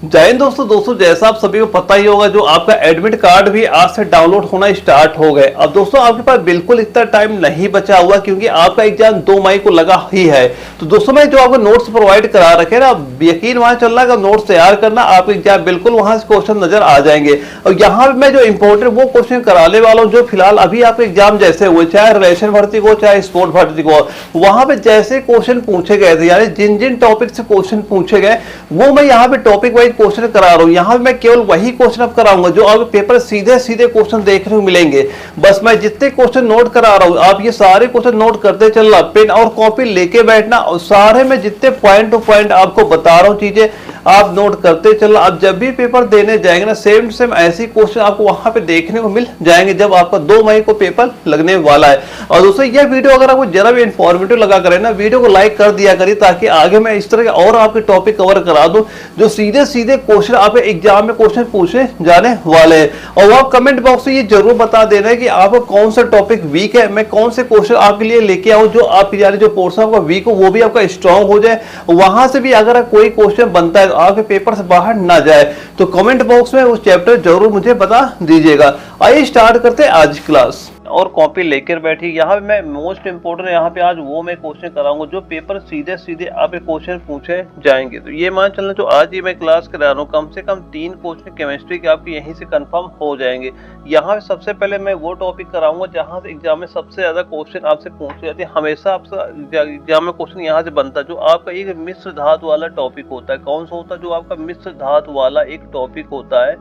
जय हिंद दोस्तों जैसा आप सभी को पता ही होगा, जो आपका एडमिट कार्ड भी आज से डाउनलोड होना स्टार्ट हो गए। अब दोस्तों आपके पास बिल्कुल इतना टाइम नहीं बचा हुआ, क्योंकि आपका एग्जाम 2 मई को लगा ही है। तो दोस्तों मैं जो आपको नोट्स प्रोवाइड करा रखे ना, यकीन वहां चल रहा है, नोट्स तैयार करना, आपके एग्जाम बिल्कुल वहां से क्वेश्चन नजर आ जाएंगे। और यहाँ पे मैं जो इंपॉर्टेंट वो क्वेश्चन कराने वाला हूँ, जो फिलहाल अभी आपके एग्जाम जैसे हुए, चाहे रिलेशन भर्ती को चाहे स्पोर्ट भर्ती को, वहां पे जैसे क्वेश्चन पूछे गए थे, यानी जिन जिन टॉपिक से क्वेश्चन पूछे गए वो मैं यहाँ पे टॉपिक वाइज क्वेश्चन करा रहा हूँ। यहाँ पे मैं केवल वही क्वेश्चन अब कराऊंगा जो आपके पेपर सीधे सीधे क्वेश्चन देखने को मिलेंगे। बस मैं जितने क्वेश्चन नोट करा रहा हूँ, आप ये सारे क्वेश्चन नोट करते चलना, पेन और कॉपी लेके बैठना, और सारे में जितने पॉइंट टू पॉइंट आपको बता रहा हूँ चीजें आप नोट करते चलना। आप जब भी पेपर देने जाएंगे ना, सेम सेम ऐसी क्वेश्चन आपको वहां पे देखने को मिल जाएंगे जब आपका 2 मई को पेपर लगने वाला है। और दोस्तों यह वीडियो अगर आपको जरा भी इंफॉर्मेटिव लगा करे ना, वीडियो को लाइक कर दिया करिए, ताकि आगे मैं इस तरह के और आपके टॉपिक कवर करा दूं जो सीधे सीधे क्वेश्चन आपके एग्जाम में क्वेश्चन पूछे जाने वाले हैं। और आप कमेंट बॉक्स में ये जरूर बता देना है कि आपका कौन सा टॉपिक वीक है, मैं कौन से क्वेश्चन आपके लिए लेके आऊं जो आपकी यानी जो पोर्शन आपका वीक हो वो भी आपका स्ट्रांग हो जाए। वहां से भी अगर कोई क्वेश्चन बनता है आपके पेपर से बाहर ना जाए, तो कमेंट बॉक्स में उस चैप्टर जरूर मुझे बता दीजिएगा। आइए स्टार्ट करते हैं आज क्लास। और कॉपी लेकर बैठी, यहाँ पे मैं मोस्ट इंपोर्टेंट यहाँ पे आज वो मैं क्वेश्चन कराऊंगा जो पेपर सीधे सीधे आप क्वेश्चन पूछे जाएंगे। तो ये मान चलना जो आज ही मैं क्लास करा रहा हूँ, कम से कम 3 क्वेश्चन केमिस्ट्री के आपके यहीं से कंफर्म हो जाएंगे। यहाँ पे सबसे पहले मैं वो टॉपिक कराऊंगा जहाँ से एग्जाम में सबसे ज्यादा क्वेश्चन आपसे पूछे जाते हैं। हमेशा आपसे एग्जाम में क्वेश्चन यहाँ से बनता है, जो आपका एक मिश्र धातु वाला टॉपिक होता है। कौन सा होता है? जो आपका मिश्र धातु वाला एक टॉपिक होता है,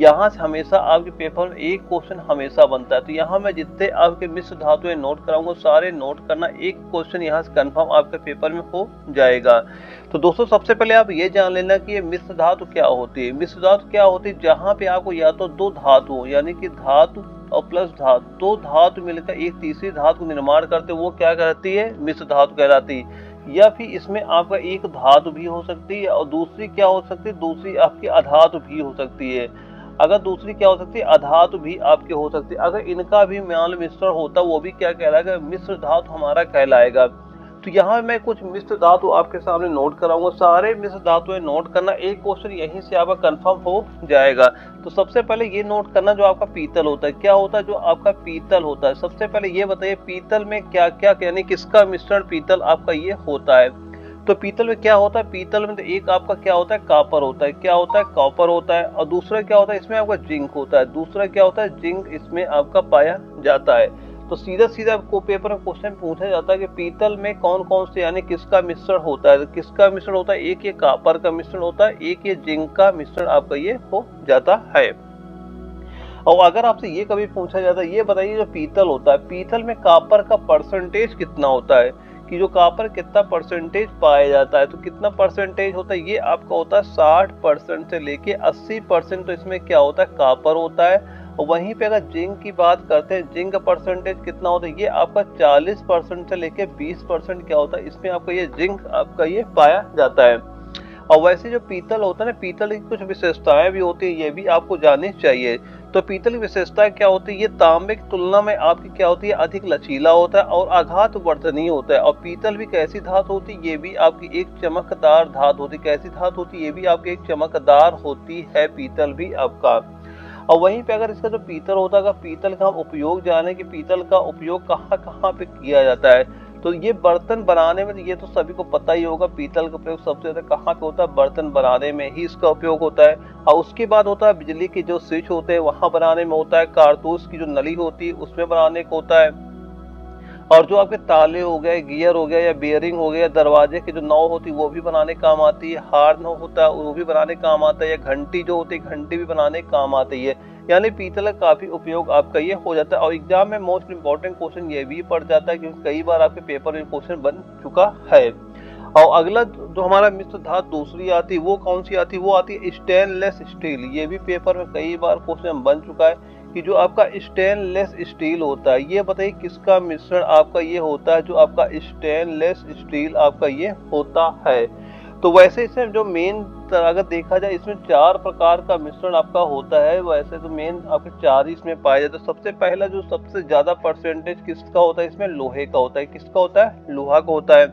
यहाँ से हमेशा आपके पेपर में एक क्वेश्चन हमेशा बनता है। तो यहाँ मैं जितने आपके मिश्र धातुएं नोट कराऊंगा सारे नोट करना, एक क्वेश्चन यहाँ से कंफर्म आपके पेपर में हो जाएगा। तो दोस्तों सबसे पहले आप ये जान लेना कि ये मिश्र धातु क्या होती है। मिश्र धातु क्या होती है? जहाँ पे आपको या तो 2 धातु यानी कि धातु और प्लस धातु, 2 धातु मिलकर एक तीसरी धातु को निर्माण करते, वो क्या कहती है? मिश्र धातु कहलाती है। या फिर इसमें आपका एक धातु भी हो सकती है और दूसरी क्या हो सकती है? दूसरी आपकी अधातु भी हो सकती है। अगर दूसरी क्या हो सकती है? अधातु भी आपके हो सकती है। अगर इनका भी मान मिश्रण होता, वो भी क्या कहलाएगा? मिश्र धातु हमारा कहलाएगा। तो यहाँ मैं कुछ मिश्र धातु आपके सामने नोट कराऊंगा, सारे मिश्र धातुएं नोट करना, एक क्वेश्चन यहीं से आपका कंफर्म हो जाएगा। तो सबसे पहले ये नोट करना, जो आपका पीतल होता है, क्या होता है? जो आपका पीतल होता है, सबसे पहले ये बताइए पीतल में क्या क्या यानी किसका मिश्रण पीतल आपका ये होता है। तो पीतल में क्या होता है? पीतल में तो एक आपका क्या होता है? कॉपर होता है। क्या होता है? कॉपर होता है। और दूसरा क्या होता है? इसमें आपका जिंक होता है। दूसरा क्या होता है? जिंक इसमें आपका पाया जाता है। तो सीधा सीधा आपको पेपर में क्वेश्चन पूछा जाता है कि पीतल में कौन कौन से यानी किसका मिश्रण होता है। तो किसका मिश्रण होता है? एक ये कॉपर का मिश्रण होता है, एक ये जिंक का मिश्रण आपका ये हो जाता है। और अगर आपसे ये कभी पूछा जाता है, ये बताइए जो पीतल होता है, पीतल में कॉपर का परसेंटेज कितना होता है, कि जो कॉपर कितना परसेंटेज पाया जाता है। तो कितना परसेंटेज होता है? ये आपका होता है 60% से लेके 80%। तो इसमें क्या होता है? कॉपर होता है। और वहीं पे अगर जिंक की बात करते हैं, जिंक का परसेंटेज कितना होता है? ये आपका 40% से लेके 20% क्या होता है? इसमें आपका ये जिंक आपका ये पाया जाता है। और वैसे जो पीतल होता है ना, पीतल की कुछ विशेषताएं भी होती है, ये भी आपको जाननी चाहिए। तो पीतल की विशेषताएं क्या होती है? ये तांबे की तुलना में आपकी क्या होती है? अधिक लचीला होता है और आघात वर्धनीय होता है। और पीतल भी कैसी धातु होती है? ये भी आपकी एक चमकदार धातु होती है। कैसी धातु होती है? ये भी आपकी एक चमकदार होती है, पीतल भी आपका। और वहीं पे अगर इसका जो पीतल होता है, पीतल का हम उपयोग जाने कि पीतल का उपयोग कहाँ कहाँ पे किया जाता है, तो ये बर्तन बनाने में, ये तो सभी को पता ही होगा, पीतल का प्रयोग सबसे ज्यादा कहाँ पे होता है? बर्तन बनाने में ही इसका उपयोग होता है। और उसके बाद होता है बिजली की जो स्विच होते हैं वहां बनाने में होता है, कारतूस की जो नली होती है उसमें बनाने को होता है, और जो आपके ताले हो गए, गियर हो गया या बेयरिंग हो गया, दरवाजे की जो नौ होती है वो भी बनाने काम आती है, हार्न होता है वो भी बनाने काम आता है, या घंटी जो होती है घंटी भी बनाने काम आती है। यानी पीतल का काफी उपयोग आपका ये हो जाता है। और एग्जाम में मोस्ट इंपॉर्टेंट क्वेश्चन ये भी पड़ जाता है, क्योंकि कई बार आपके पेपर में क्वेश्चन बन चुका है। और अगला जो हमारा मिश्र धातु दूसरी आती है, वो कौन सी आती है? वो आती है स्टेनलेस स्टील। ये भी पेपर में कई बार क्वेश्चन बन चुका है कि जो आपका स्टेनलेस स्टील होता है, ये बताइए किसका मिश्रण आपका ये होता है? जो आपका स्टेनलेस स्टील आपका ये होता है। तो वैसे इसमें जो मेन अगर देखा जाए, इसमें 4 प्रकार का मिश्रण आपका होता है। वैसे तो मेन आपके 4 ही इसमें पाए जाते हैं। सबसे पहला जो सबसे ज्यादा परसेंटेज किसका होता है? इसमें लोहे का होता है। किसका होता है? लोहा का होता है।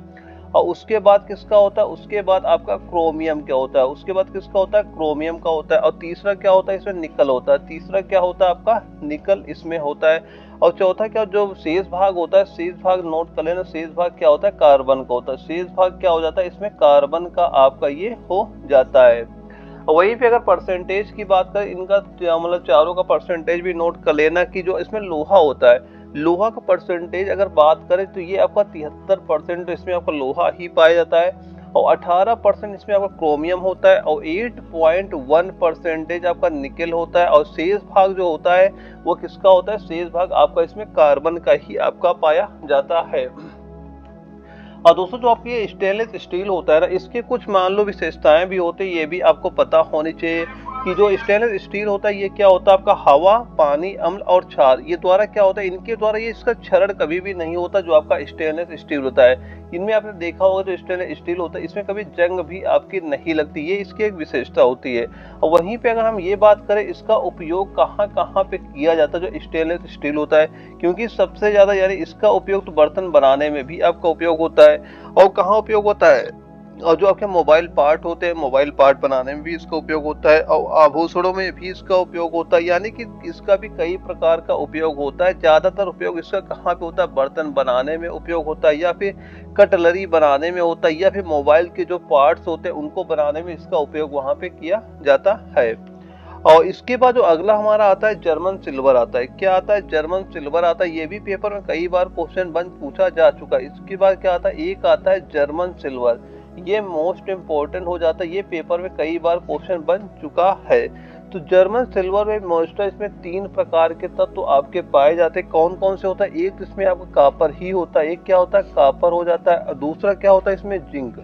और उसके बाद किसका होता है, उसके बाद आपका क्रोमियम क्या होता है, उसके बाद किसका होता है, क्रोमियम का होता है। और तीसरा क्या होता है, इसमें निकल होता है। तीसरा क्या होता है आपका, निकल इसमें होता है। और चौथा क्या, जो शेष भाग होता है, शेष भाग नोट कर लेना, शेष भाग क्या होता है, कार्बन का होता है। शेष भाग क्या हो जाता है, इसमें कार्बन का आपका ये हो जाता है। वहीं पे अगर परसेंटेज की बात करें इनका, मतलब चारों का परसेंटेज भी नोट कर लेना कि जो इसमें लोहा होता है, लोहा का परसेंटेज अगर बात करें तो ये आपका 73% इसमें आपका लोहा ही पाया जाता है। और 18% इसमें आपका क्रोमियम होता है। और 8.1% आपका निकेल होता है। और शेष भाग जो होता है वो किसका होता है, शेष भाग आपका इसमें कार्बन का ही आपका पाया जाता है। और दोस्तों जो आपकी ये स्टेनलेस स्टील होता है ना, इसके कुछ मान लो विशेषताएं भी होती है, ये भी आपको पता होनी चाहिए कि जो स्टेनलेस स्टील होता है ये क्या होता है आपका, हवा, पानी, अम्ल और क्षार, ये द्वारा क्या होता है, इनके द्वारा ये इसका क्षरण कभी भी नहीं होता। जो आपका स्टेनलेस स्टील होता है, इनमें आपने देखा होगा जो स्टेनलेस स्टील होता है इसमें कभी जंग भी आपकी नहीं लगती, ये इसकी एक विशेषता होती है। और वहीं पे अगर हम ये बात करें इसका उपयोग कहाँ कहाँ पे किया जाता है जो स्टेनलेस स्टील होता है, क्योंकि सबसे ज्यादा यानी इसका उपयोग तो बर्तन बनाने में भी आपका उपयोग होता है। और कहाँ उपयोग होता है, और जो आपके मोबाइल पार्ट होते हैं, मोबाइल पार्ट बनाने में भी इसका उपयोग होता है। और आभूषणों में भी इसका उपयोग होता है, यानी कि इसका भी कई प्रकार का उपयोग होता है। ज्यादातर उपयोग इसका कहाँ पे होता है, बर्तन बनाने में उपयोग होता है, या फिर कटलरी बनाने में होता है, या फिर मोबाइल के जो पार्ट्स होते हैं उनको बनाने में इसका उपयोग वहां पे किया जाता है। और इसके बाद जो अगला हमारा आता है जर्मन सिल्वर आता है। क्या आता है, जर्मन सिल्वर आता है। ये भी पेपर में कई बार क्वेश्चन बन पूछा जा चुका है। इसके बाद क्या आता है, एक आता है जर्मन सिल्वर, ये मोस्ट इम्पोर्टेंट हो जाता है, ये पेपर में कई बार क्वेश्चन बन चुका है। तो जर्मन सिल्वर में मोस्टली इसमें 3 प्रकार के तत्व तो आपके पाए जाते हैं। कौन कौन से होता है, एक इसमें आपका कापर ही होता है, एक क्या होता है कापर हो जाता है, और दूसरा क्या होता है इसमें जिंक,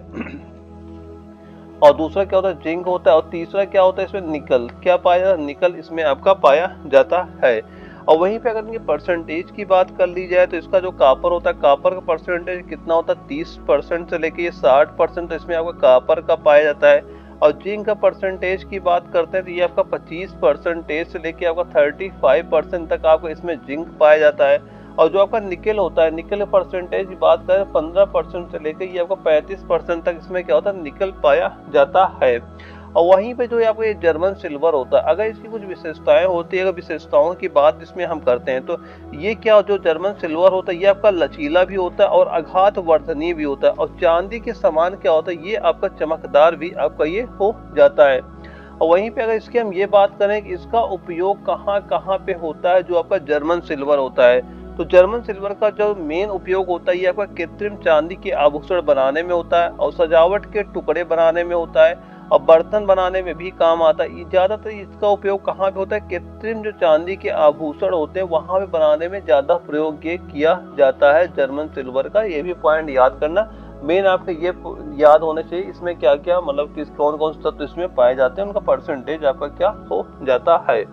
और दूसरा क्या होता है जिंक होता है, और तीसरा क्या होता है इसमें निकल, क्या पाया जाता है, निकल इसमें आपका पाया जाता है। और वहीं पे अगर इनके परसेंटेज की बात कर ली जाए तो इसका जो कापर होता है, कापर का परसेंटेज कितना होता है, 30% से लेके ये 60% तो इसमें आपका कापर का पाया जाता है। और जिंक का परसेंटेज की बात करते हैं तो ये आपका 25% से लेके आपका 35% तक आपको इसमें जिंक पाया जाता है। और जो आपका निकेल होता है, निकेल परसेंटेज की बात करें 15% से लेकर ये आपका 35% तक इसमें क्या होता है, निकल पाया जाता है। और वहीं पे जो आपको ये जर्मन सिल्वर होता है, अगर इसकी कुछ विशेषताएं होती है, अगर विशेषताओं की बात इसमें हम करते हैं तो ये क्या, जो जर्मन सिल्वर होता है ये आपका लचीला भी होता है और आघात वर्धनीय भी होता है। और चांदी के समान क्या होता है, ये आपका चमकदार भी आपका ये हो जाता है। और वहीं पे अगर इसकी हम ये बात करें कि इसका उपयोग कहाँ कहाँ पे होता है, जो आपका जर्मन सिल्वर होता है, तो जर्मन सिल्वर का जो मेन उपयोग होता है ये आपका कृत्रिम चांदी के आभूषण बनाने में होता है, और सजावट के टुकड़े बनाने में होता है, और बर्तन बनाने में भी काम आता है। ज्यादातर इसका उपयोग कहाँ पे होता है, कृत्रिम जो चांदी के आभूषण होते हैं वहां पे बनाने में ज्यादा प्रयोग ये किया जाता है जर्मन सिल्वर का। ये भी पॉइंट याद करना, मेन आपके ये याद होने चाहिए इसमें क्या क्या, मतलब किस कौन कौन से तत्व इसमें पाए जाते हैं, उनका परसेंटेज आपका क्या हो जाता है।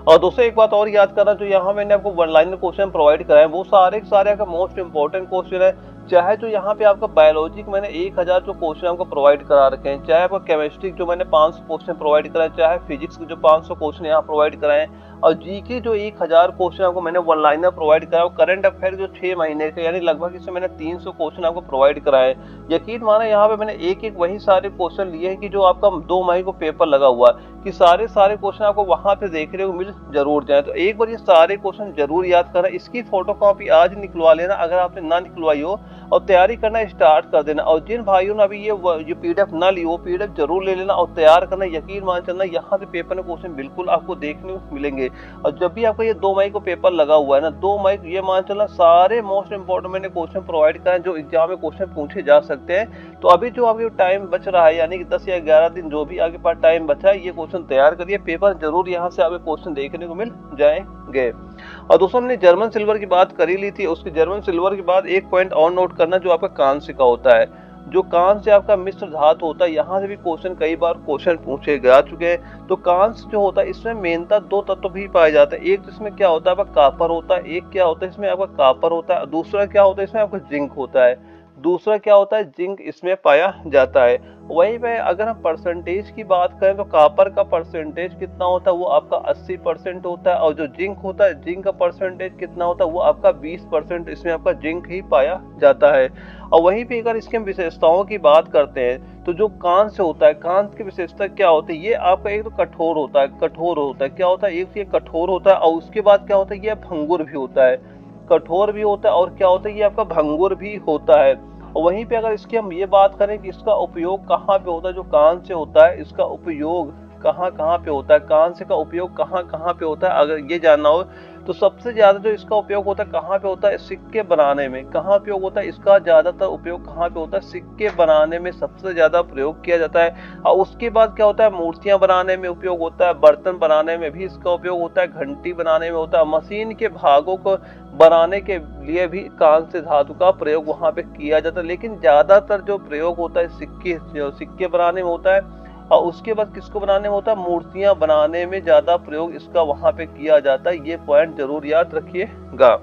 और दोस्तों एक बात और याद करना, जो यहाँ मैंने आपको वन लाइनर क्वेश्चन प्रोवाइड कराए वो सारे के सारे आपका मोस्ट इंपॉर्टेंट क्वेश्चन है। चाहे जो यहाँ पे आपका बायोलॉजी मैंने 1000 जो क्वेश्चन आपको प्रोवाइड करा रखे हैं, चाहे आपका केमिस्ट्री जो मैंने 500 क्वेश्चन प्रोवाइड कराए, चाहे फिजिक्स के जो 500 क्वेश्चन यहाँ प्रोवाइड कराए, और जीके जो 1000 क्वेश्चन आपको मैंने वन लाइनर प्रोवाइड कराया, करंट अफेयर जो 6 महीने के यानी लगभग इसमें मैंने 300 क्वेश्चन आपको प्रोवाइड कराए। यकीन माना यहाँ पे मैंने एक एक वही सारे क्वेश्चन लिए हैं कि जो आपका 2 मई को पेपर लगा हुआ है, कि सारे क्वेश्चन आपको वहां पे देखने को मिल जरूर जाए। तो एक बार ये सारे क्वेश्चन जरूर याद करना, इसकी फोटो कॉपी आज निकलवा लेना अगर आपने ना निकलवाई हो, और तैयारी करना स्टार्ट कर देना। और जिन भाइयों ने अभी ये पीडीएफ ना ली वो पीडीएफ जरूर ले लेना और तैयार करना। यकीन मान चलना यहाँ से पेपर में क्वेश्चन बिल्कुल आपको देखने को मिलेंगे। और जब भी आपका ये 2 मई को पेपर लगा हुआ है ना, 2 मई को ये मान चलना सारे मोस्ट इंपोर्टेंट मैंने क्वेश्चन प्रोवाइड कराए जो एग्जाम में क्वेश्चन पूछे जा सकते हैं। तो अभी जो आपके टाइम बच रहा है यानी कि 10 या 11 दिन जो भी आपके पास टाइम बचा है, ये क्वेश्चन तैयार करिए, पेपर जरूर यहाँ से आपके क्वेश्चन देखने को मिल जाएंगे। और दोस्तों हमने जर्मन सिल्वर की बात करी ली थी, उसकी जर्मन सिल्वर के बाद एक पॉइंट और नोट करना जो आपका कांस्य का होता है। जो कांस्य आपका मिश्र धातु होता है, यहाँ से भी क्वेश्चन कई बार क्वेश्चन पूछे जा चुके हैं। तो कांस्य जो होता है इसमें मेनता 2 तत्व भी पाए जाते हैं। एक इसमें क्या होता है आपका कापर होता है, एक क्या होता है इसमें आपका कापर होता है, दूसरा क्या होता है इसमें आपका जिंक होता है, दूसरा क्या होता है जिंक इसमें पाया जाता है। वहीं पे अगर हम परसेंटेज की बात करें तो कॉपर का परसेंटेज कितना होता है, वो आपका 80% होता है, और जो जिंक होता है, जिंक का परसेंटेज कितना होता है, वो आपका 20%, इसमें आपका जिंक ही पाया जाता है। और वहीं पे अगर इसके हम विशेषताओं की बात करते हैं तो जो कांस्य होता है, कांस्य की विशेषता क्या होती है, ये आपका एक तो कठोर होता है, कठोर होता है, क्या होता है, एक तो ये कठोर होता है और उसके बाद क्या होता है, ये भंगुर भी होता है, कठोर भी होता है और क्या होता है, ये आपका भंगुर भी होता है। और वहीं पे अगर इसकी हम ये बात करें कि इसका उपयोग कहाँ पे होता है, जो कांस्य होता है इसका उपयोग कहाँ कहाँ पे होता है, कांस्य का उपयोग कहाँ कहाँ पे होता है, अगर ये जानना हो तो सबसे ज्यादा जो इसका उपयोग होता है कहाँ पे होता है, सिक्के बनाने में। कहाँ उपयोग होता है इसका, ज्यादातर उपयोग कहाँ पे होता है, सिक्के बनाने में सबसे ज्यादा प्रयोग किया जाता है। और उसके बाद क्या होता है, मूर्तियां बनाने में उपयोग होता है, बर्तन बनाने में भी इसका उपयोग होता है, घंटी बनाने में होता है, मशीन के भागों को बनाने के लिए भी कांस्य धातु का प्रयोग वहां पे किया जाता है। लेकिन ज्यादातर जो प्रयोग होता है सिक्के बनाने में होता है, और उसके बाद किसको बनाने में होता है, मूर्तियां बनाने में ज्यादा प्रयोग इसका वहां पे किया जाता है। ये पॉइंट जरूर याद रखिएगा।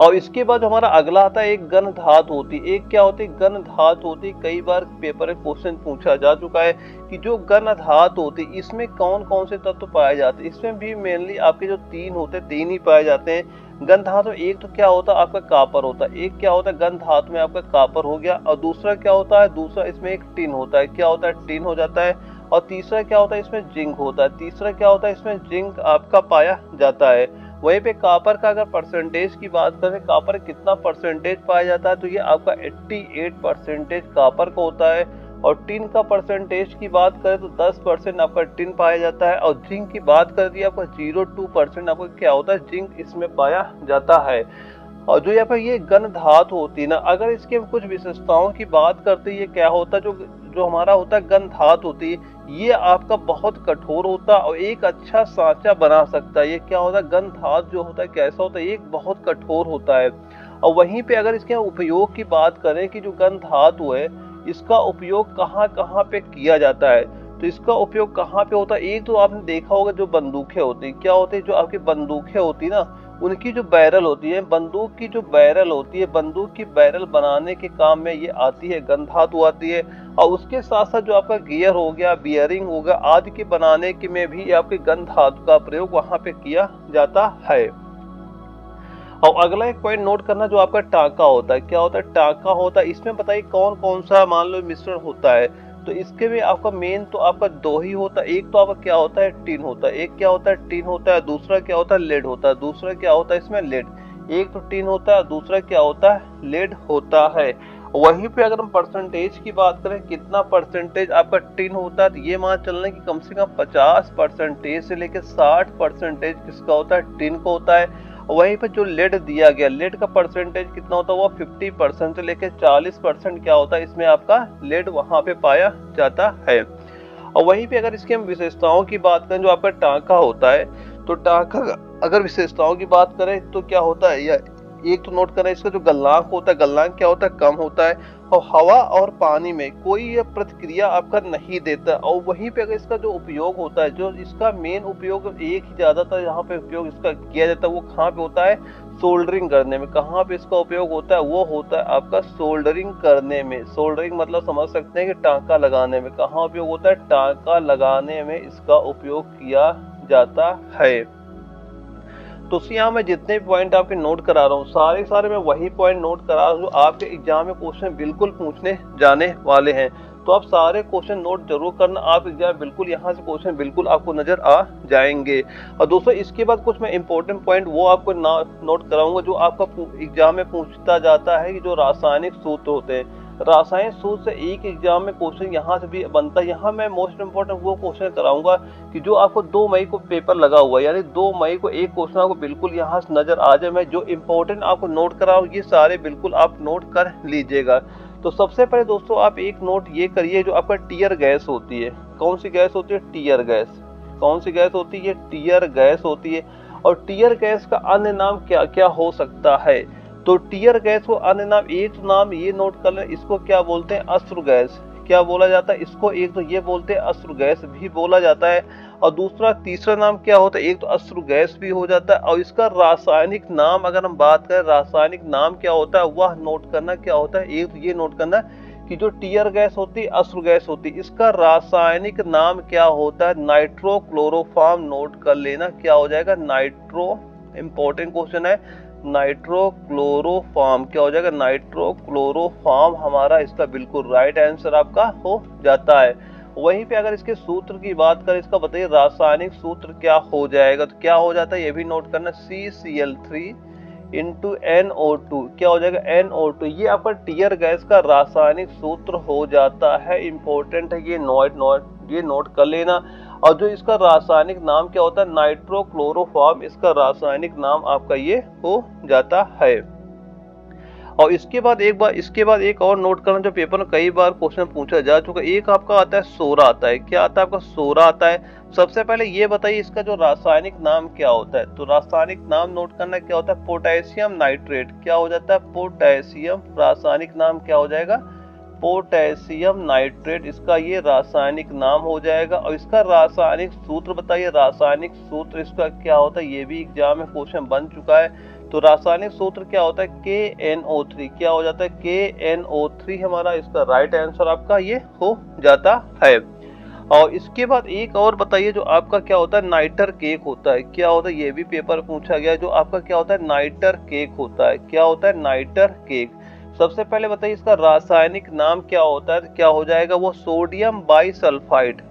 और इसके बाद हमारा अगला आता है एक गन धातु होती है। एक क्या होती है, गन धातु होती है। कई बार पेपर में क्वेश्चन पूछा जा चुका है कि जो गन धातु होती है इसमें कौन कौन से तत्व पाए जाते हैं। इसमें भी मेनली आपके जो तीन होते हैं, तीन ही पाए जाते हैं गन धातु। एक तो क्या होता है आपका कापर होता है, एक क्या होता है गन धातु में आपका कापर हो गया, और दूसरा क्या होता है, दूसरा इसमें एक टिन होता है, क्या होता है, टिन हो जाता है। और तीसरा क्या होता है, इसमें जिंक होता है, तीसरा क्या होता है, इसमें जिंक आपका पाया जाता है। वहीं पे कॉपर का अगर परसेंटेज की बात करें, कॉपर कितना परसेंटेज पाया जाता है, तो ये आपका 88% कॉपर का होता है। और टिन का परसेंटेज की बात करें तो 10% आपका टिन पाया जाता है। और जिंक की बात कर दी आपका 0.2% आपका क्या होता है, जिंक इसमें पाया जाता है। और जो यहाँ पर ये गन धातु होती है ना, अगर इसके कुछ विशेषताओं की बात करते हैं, ये क्या होता है, जो जो हमारा होता है गन धातु होती है, ये आपका बहुत कठोर होता है और एक अच्छा सांचा बना सकता है। ये क्या होता है, गन धातु जो होता है कैसा होता है, एक बहुत कठोर होता है। और वहीं पे अगर इसके उपयोग की बात करें कि जो गन धातु है इसका उपयोग कहाँ कहाँ पे किया जाता है, तो इसका उपयोग कहाँ पे होता है। एक तो आपने देखा होगा जो बंदूकें होती है, क्या होती है, जो आपकी बंदूकें होती है ना, उनकी जो बैरल होती है, बंदूक की जो बैरल होती है, बंदूक की बैरल बनाने के काम में ये आती है, गन धातु आती है। और उसके साथ साथ जो आपका गियर हो गया, बियरिंग हो गया, आदि के बनाने के में भी आपके गन धातु का प्रयोग वहां पे किया जाता है। और अगला एक पॉइंट नोट करना, जो आपका टांका होता है, क्या होता है, टांका होता है। इसमें बताइए कौन कौन सा मान लो मिश्रण होता है, तो इसके में आपका मेन तो आपका दो ही होता है। एक तो आपका क्या होता है, टिन होता है, एक क्या होता है, टिन होता है, दूसरा क्या होता है, लेड होता है, दूसरा क्या होता है इसमें, लेड। एक तो टिन होता है, दूसरा क्या होता है, लेड होता है। वहीं पे अगर हम परसेंटेज की बात करें, कितना परसेंटेज आपका टिन होता है, तो ये मान चलना कि कम से कम 50% से लेकर 60% किसका होता है, टिन का होता है। वहीं पर जो लेड दिया गया, लेड का परसेंटेज कितना होता है, वो 50% से लेकर 40% क्या होता है, इसमें आपका लेड वहां पे पाया जाता है। और वहीं पे अगर इसकी हम विशेषताओं की बात करें, जो आपका टांका होता है, तो टांका अगर विशेषताओं की बात करें तो क्या होता है, या एक तो नोट करें, इसका जो गलनांक होता है, गलनांक क्या होता है, कम होता है, और हवा और पानी में कोई ये प्रतिक्रिया आपका नहीं देता। और वहीं पे अगर इसका जो उपयोग होता है, जो इसका मेन उपयोग एक ही ज्यादातर यहाँ पे उपयोग इसका किया जाता है, वो कहाँ पे होता है, सोल्डरिंग करने में। कहाँ पे इसका उपयोग होता है, वो होता है आपका सोल्डरिंग करने में। सोल्डरिंग मतलब समझ सकते हैं कि टांका लगाने में। कहाँ उपयोग होता है, टांका लगाने में इसका उपयोग किया जाता है। तो यहाँ मैं जितने पॉइंट आपके नोट करा रहा हूँ, सारे सारे मैं वही पॉइंट नोट करा रहा हूँ जो आपके एग्जाम में क्वेश्चन बिल्कुल पूछने जाने वाले हैं। तो आप सारे क्वेश्चन नोट जरूर करना, आप एग्जाम बिल्कुल यहाँ से क्वेश्चन बिल्कुल आपको नजर आ जाएंगे। और दोस्तों इसके बाद कुछ मैं इंपॉर्टेंट पॉइंट वो आपको नोट कराऊंगा, जो आपका एग्जाम में पूछता जाता है कि जो रासायनिक सूत्र होते हैं, रासायनिक सूत्र से एक एग्जाम में क्वेश्चन यहाँ से भी बनता है। यहाँ मैं मोस्ट इंपोर्टेंट वो क्वेश्चन कराऊंगा कि जो आपको 2 मई को पेपर लगा हुआ है, यानी 2 मई को एक क्वेश्चन आपको बिल्कुल यहाँ से नजर आ जाए। मैं जो इंपॉर्टेंट आपको नोट कराऊँ ये सारे बिल्कुल आप नोट कर लीजिएगा। तो सबसे पहले दोस्तों आप एक नोट ये करिए, जो आपका टीयर गैस होती है, कौन सी गैस होती है, टीयर गैस। कौन सी गैस होती है, टीयर गैस होती है। और टीयर गैस का अन्य नाम क्या क्या हो सकता है, तो टीयर गैस को अन्य नाम, एक नाम ये नोट कर लें, इसको क्या बोलते हैं, अश्रु गैस। क्या बोला जाता है इसको, एक तो ये बोलते हैं अश्रु गैस भी बोला जाता है, और दूसरा तीसरा नाम क्या होता है, एक तो अश्रु गैस भी हो जाता है। और इसका रासायनिक नाम अगर हम बात करें, रासायनिक नाम क्या होता है वह नोट करना, क्या होता है, एक तो ये नोट करना कि जो टीयर गैस होती है, अश्रु गैस होती है, इसका रासायनिक नाम क्या होता है? नाइट्रोक्लोरोफॉर्म। नोट कर लेना क्या हो जाएगा? नाइट्रो, इंपॉर्टेंट क्वेश्चन है, नाइट्रोक्लोरोफॉर्म। क्या हो जाएगा? नाइट्रोक्लोरोफॉर्म हमारा इसका बिल्कुल राइट आंसर आपका हो जाता है। वहीं पे अगर इसके सूत्र की बात करें, इसका बताइए रासायनिक सूत्र क्या हो जाएगा, तो क्या हो जाता है ये भी नोट करना, CCl3 इंटू NO2। क्या हो जाएगा? NO2। ये आपका टीयर गैस का रासायनिक सूत्र हो जाता है। इंपॉर्टेंट है, ये नोट कर लेना। और जो इसका रासायनिक नाम क्या होता है? नाइट्रोक्लोरोफॉर्म, इसका रासायनिक नाम आपका ये हो जाता है। और इसके बाद एक और नोट करना, जो पेपर में कई बार क्वेश्चन पूछा जा चुका है। एक आपका आता है सोरा आता है। क्या आता है आपका? सोरा आता है। सबसे पहले ये बताइए इसका जो रासायनिक नाम क्या होता है, तो रासायनिक नाम नोट करना क्या होता है? Potassium nitrate. क्या हो जाता है? पोटेशियम। रासायनिक नाम क्या हो जाएगा? पोटेशियम नाइट्रेट, इसका ये रासायनिक नाम हो जाएगा। और इसका रासायनिक सूत्र बताइए, रासायनिक सूत्र इसका क्या होता है? ये भी एग्जाम में क्वेश्चन बन चुका है। तो रासायनिक सूत्र क्या होता है? KNO3। क्या हो जाता है? KNO3 हमारा इसका राइट आंसर आपका ये हो जाता है। और इसके बाद एक और बताइए, जो आपका क्या होता है? नाइटर केक होता है। क्या होता है? ये भी पेपर पूछा गया, जो आपका क्या होता है? नाइटर केक होता है। क्या होता है? Nitre cake. सबसे पहले बताइए इसका रासायनिक नाम क्या होता है? क्या हो जाएगा वो? सोडियम बाईसल्फाइड।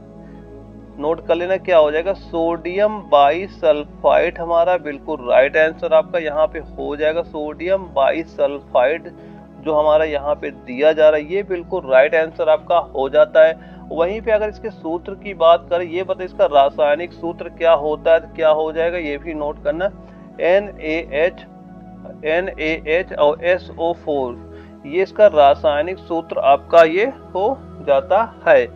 नोट कर लेना क्या हो जाएगा? सोडियम बाईसल्फाइड हमारा बिल्कुल राइट आंसर आपका यहाँ पे हो जाएगा। सोडियम बाईसल्फाइड जो हमारा यहाँ पे दिया जा रहा है, ये बिल्कुल राइट आंसर आपका हो जाता है। वहीं पे अगर इसके सूत्र की बात करें, ये बताइए इसका रासायनिक सूत्र क्या होता है? क्या हो जाएगा ये भी नोट करना, NaH और SO4, ये इसका रासायनिक सूत्र आपका ये हो जाता है।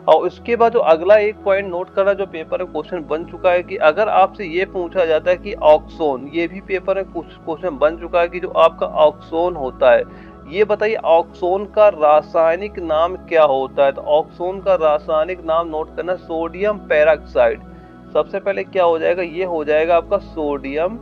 और उसके बाद जो अगला एक पॉइंट नोट करना, जो पेपर में क्वेश्चन बन चुका है, कि अगर आपसे ये पूछा जाता है कि ऑक्सोन, ये भी पेपर में कुछ क्वेश्चन बन चुका है कि जो आपका ऑक्सोन होता है, ये बताइए ऑक्सोन का रासायनिक नाम क्या होता है? तो ऑक्सोन का रासायनिक नाम नोट करना, सोडियम पेरोक्साइड। सबसे पहले क्या हो जाएगा? ये हो जाएगा आपका सोडियम,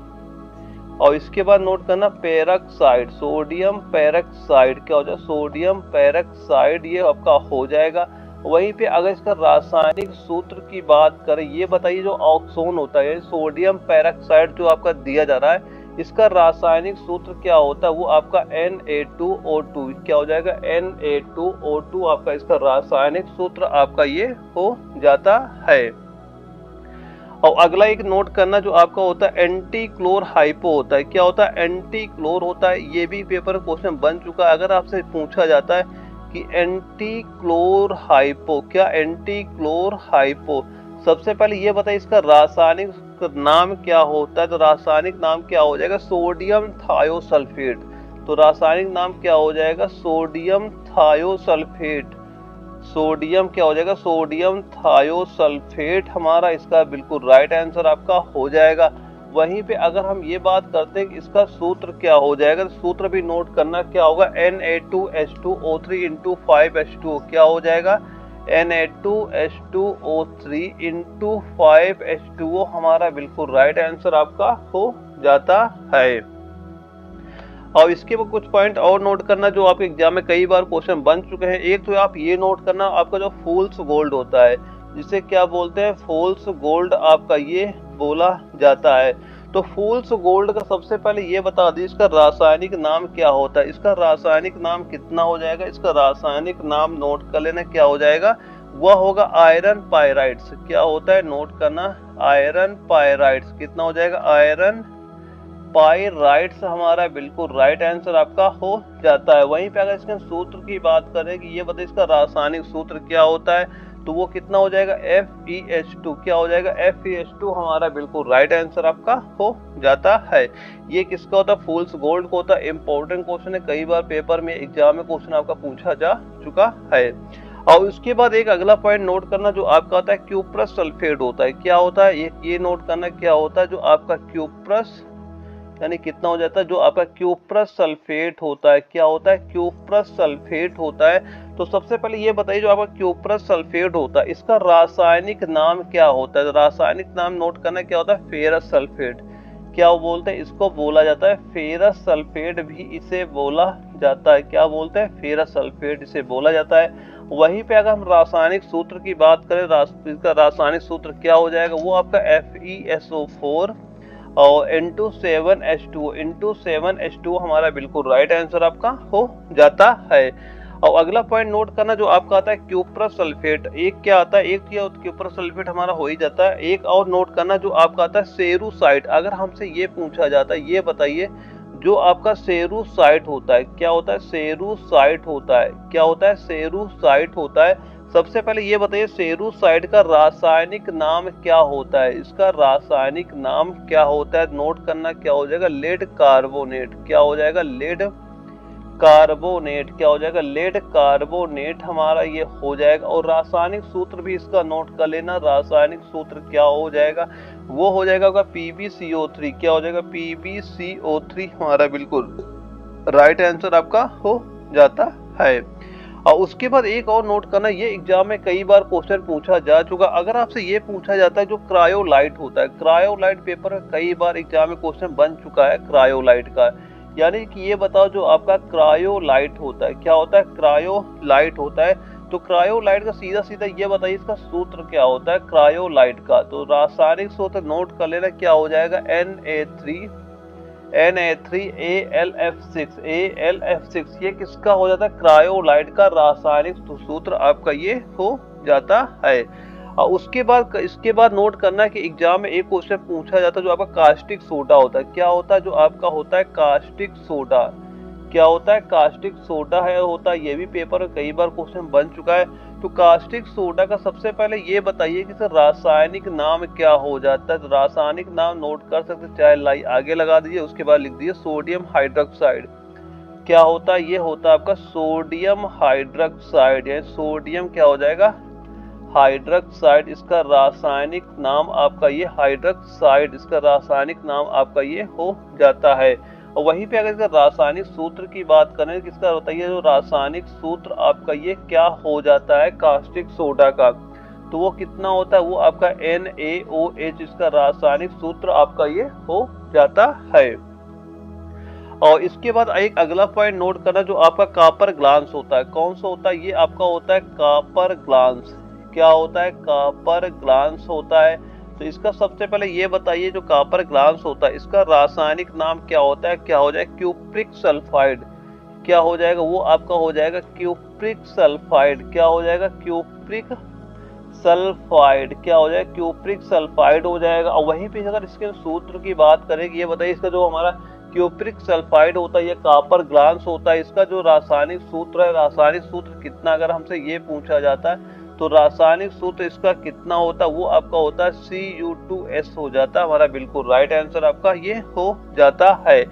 और इसके बाद नोट करना पेरोक्साइड, सोडियम पेरोक्साइड। क्या हो जाएगा? सोडियम पेरोक्साइड, ये आपका हो जाएगा। वहीं पे अगर इसका रासायनिक सूत्र की बात करें, ये बताइए जो ऑक्सोन होता है, सोडियम पेरोक्साइड जो आपका दिया जा रहा है, इसका रासायनिक सूत्र क्या होता है? वो आपका Na2O2। क्या हो जाएगा? Na2O2 आपका इसका रासायनिक सूत्र आपका ये हो जाता है। और अगला एक नोट करना, जो आपका होता है एंटी क्लोर हाइपो होता है। क्या होता है? एंटी क्लोर होता है। ये भी पेपर क्वेश्चन बन चुका है। अगर आपसे पूछा जाता है कि एंटी क्लोर हाइपो, क्या एंटी क्लोर हाइपो, सबसे पहले ये बताइए इसका रासायनिक नाम क्या होता है? तो रासायनिक नाम क्या हो जाएगा? Sodium thiosulphate. तो रासायनिक नाम क्या हो जाएगा? Sodium thiosulphate. सोडियम क्या हो जाएगा? सोडियम थायोसल्फेट हमारा इसका बिल्कुल राइट आंसर आपका हो जाएगा। वहीं पे अगर हम ये बात करते हैं कि इसका सूत्र क्या हो जाएगा, तो सूत्र भी नोट करना क्या होगा, Na2H2O3 इंटू 5H2O। क्या हो जाएगा? Na2H2O3 इंटू 5H2O हमारा बिल्कुल राइट आंसर आपका हो जाता है। और इसके बाद कुछ पॉइंट और नोट करना, जो आपके एग्जाम में कई बार क्वेश्चन बन चुके हैं। एक तो आप ये नोट करना, आपका जो फूल्स गोल्ड होता है, जिसे क्या बोलते हैं? फूल्स गोल्ड आपका ये बोला जाता है। तो फूल्स गोल्ड का सबसे पहले ये बता दी, इसका रासायनिक नाम क्या होता है? इसका रासायनिक नाम कितना हो जाएगा? इसका रासायनिक नाम नोट कर लेना, क्या हो जाएगा? वह होगा आयरन पायराइड्स। क्या होता है? नोट करना, आयरन पायराइड्स। कितना हो जाएगा? आयरन पायराइड्स हमारा बिल्कुल राइट आंसर आपका हो जाता है। वहीं पे अगर इसके सूत्र की बात करें कि ये बताइए इसका रासायनिक सूत्र क्या होता है, तो वो कितना हो जाएगा? FeH2। क्या हो जाएगा? FeH2 हमारा बिल्कुल राइट आंसर आपका हो जाता है। ये किसका होता है? फूल्स गोल्ड को होता है। इंपॉर्टेंट क्वेश्चन है, कई बार पेपर में एग्जाम में क्वेश्चन आपका पूछा जा चुका है। और उसके बाद एक अगला पॉइंट नोट करना, जो आपका होता है क्यूप्रस सल्फेट होता है। क्या होता है? ये नोट करना क्या होता है? जो आपका क्यूप्रस, यानी कितना हो जाता है? जो आपका क्यूप्रस सल्फेट होता है। क्या होता है? क्यूप्रस सल्फेट होता है। तो सबसे पहले ये बताइए, जो आपका क्यूप्रस सल्फेट होता है, इसका रासायनिक नाम क्या होता है? रासायनिक नाम नोट करना क्या होता है? Ferrous sulphate. क्या बोलते हैं इसको? बोला जाता है फेरस सल्फेट भी इसे बोला जाता है, क्या बोलते हैं, फेरस सल्फेट इसे बोला जाता है। वहीं पे अगर हम रासायनिक सूत्र की बात करें, इसका रासायनिक सूत्र क्या हो जाएगा, वो आपका FeSO4 और N2 7H2 हमारा बिल्कुल राइट आंसर आपका हो जाता है। और अगला पॉइंट नोट करना जो आपका आता है क्यूप्रस सल्फेट, एक क्या आता है, एक क्यूप्रस सल्फेट हमारा हो ही जाता है। एक और नोट करना जो आपका आता है सेरुसाइट। अगर हमसे ये पूछा जाता है, ये बताइए जो आपका सेरुसाइट होता है, क्या होता है, सेरुसाइट होता है, क्या होता है, सेरुसाइट होता है। सबसे पहले ये बताइए सेरुसाइड का रासायनिक नाम क्या होता है, इसका रासायनिक नाम क्या होता है, नोट करना क्या हो जाएगा, लेड कार्बोनेट, क्या हो जाएगा, लेड कार्बोनेट, क्या हो जाएगा, लेड कार्बोनेट हमारा ये हो जाएगा। और रासायनिक सूत्र भी इसका नोट कर लेना, रासायनिक सूत्र क्या हो जाएगा, वो हो जाएगा PbCO3, क्या हो जाएगा, PbCO3 हमारा बिल्कुल राइट आंसर आपका हो जाता है। और उसके बाद एक और नोट करना, ये एग्जाम में कई बार क्वेश्चन पूछा जा चुका, अगर आपसे ये पूछा जाता है जो क्रायोलाइट होता है, क्रायोलाइट पेपर में कई बार एग्जाम में क्वेश्चन बन चुका है क्रायोलाइट का, यानी कि ये बताओ जो आपका क्रायोलाइट होता है, क्या होता है, क्रायोलाइट होता है। तो क्रायोलाइट का सीधा सीधा ये बताइए इसका सूत्र क्या होता है क्रायोलाइट का, तो रासायनिक सूत्र नोट कर लेना, क्या हो जाएगा, Na3AlF6 ये किसका हो जाता है, क्रायोलाइट का रासायनिक सूत्र आपका ये हो जाता है। और उसके बाद इसके बाद नोट करना है कि एग्जाम में एक क्वेश्चन पूछा जाता है जो आपका कास्टिक सोडा होता है, क्या होता है, जो आपका होता है कास्टिक सोडा, क्या होता है, कास्टिक सोडा है होता है, ये भी पेपर में कई बार क्वेश्चन बन चुका है। तो कास्टिक सोडा का सबसे पहले ये बताइए कि सर रासायनिक नाम क्या हो जाता है, तो रासायनिक नाम नोट कर सकते, चाहे लाई आगे लगा दीजिए, उसके बाद लिख दीजिए सोडियम हाइड्रोक्साइड, क्या होता है, ये होता है आपका सोडियम हाइड्रोक्साइड, यानी सोडियम क्या हो जाएगा, हाइड्रोक्साइड, इसका रासायनिक नाम आपका ये हाइड्रोक्साइड, इसका रासायनिक नाम आपका ये हो जाता है। और वहीं पे अगर इसका रासायनिक सूत्र की बात करें, किसका बताइए, जो रासायनिक सूत्र आपका ये क्या हो जाता है कास्टिक सोडा का, तो वो कितना होता है, वो आपका NaOH, इसका रासायनिक सूत्र आपका ये हो जाता है। और इसके बाद एक अगला पॉइंट नोट करना जो आपका कॉपर ग्लांस होता है, कौन सा होता है, ये आपका होता है कॉपर ग्लांस, क्या होता है, कॉपर ग्लांस होता है। तो इसका सबसे पहले ये बताइए जो कॉपर ग्लांस होता है इसका रासायनिक नाम क्या होता है, क्या हो जाएगा, क्यूप्रिक सल्फाइड, क्या हो जाएगा, वो आपका हो जाएगा क्यूप्रिक सल्फाइड, क्या हो जाएगा, क्यूप्रिक सल्फाइड, क्या हो जाएगा, क्यूप्रिक सल्फाइड हो जाएगा। और वहीं पे अगर इसके सूत्र की बात करें, ये बताइए इसका जो हमारा क्यूप्रिक सल्फाइड होता है, ये कॉपर ग्लांस होता है, इसका जो रासायनिक सूत्र है, रासायनिक सूत्र कितना अगर हमसे ये पूछा जाता है, तो रासायनिक सूत्र इसका कितना होता है, वो आपका होता है Cu2S हो जाता है, हमारा बिल्कुल राइट आंसर आपका ये हो जाता है।